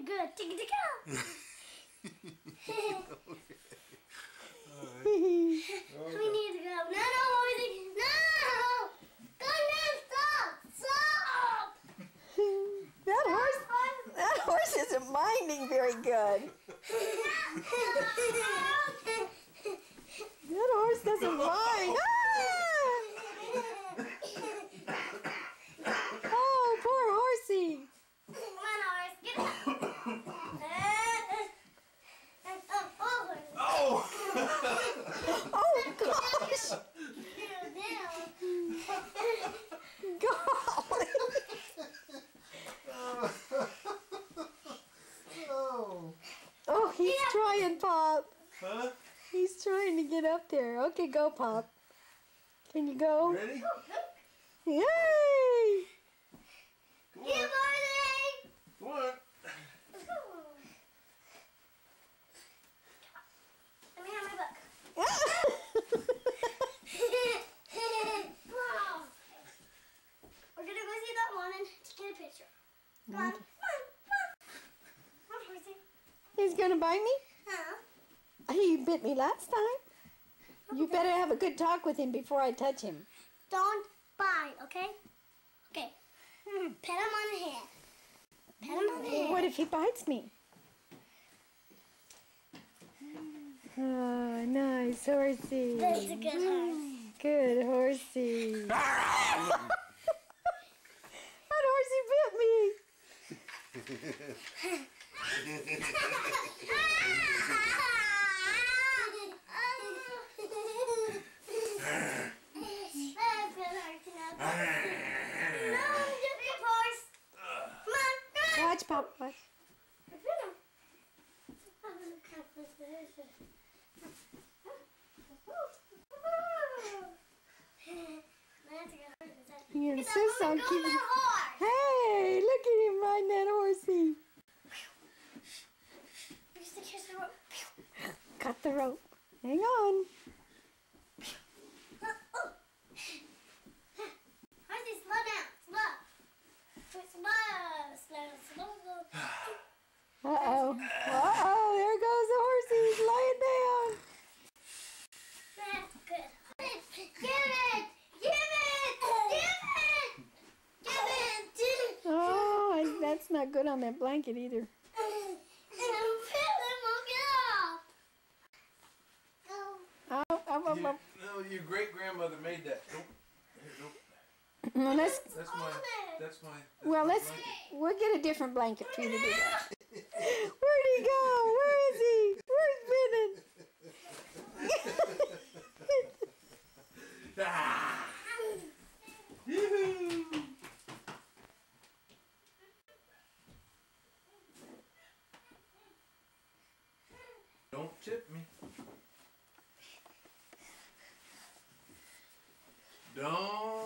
you're good. Tick tick go. Alright. We need to go. No, Horsey. No! Go now, stop! That horse isn't minding very good. That horse doesn't mind. Ah! Oh, poor horsey. Come on, horse. Get up. Oh! Oh, gosh. Golly. Oh. Oh, he's trying, Pop. Huh? He's trying to get up there. Okay, go, Pop. Can you go? Ready? Yay! Come Good on. morning. Come on. Let me have my book. We're gonna go see that one and get a picture. Come on, come on, come on. Come on, Horsey. He's gonna bite me? Huh? He bit me last time. You better have a good talk with him before I touch him. Don't bite, okay? Okay. Pet him on the head. Pet him on the head. What if he bites me? Oh, nice horsey. That's a good horse. Good horsey. That horsey bit me. That's good horse. No, just good horse. Come on, come on. Watch, Pop. Watch. He insists on keeping. Hey, look at him riding that horsey. Cut the rope. Hang on. Horsey, slow down, slow. Slow. Uh-oh. Uh-oh, there goes the horsey. He's lying down. That's good. Give it! Oh, that's not good on that blanket either. Oh. No, your great grandmother made that. Nope. Here, nope. Well, we'll get a different blanket for you to do that. Where'd he go? Where is he? Where's Bennett? Ah! Yoo-hoo! Don't tip me. Don't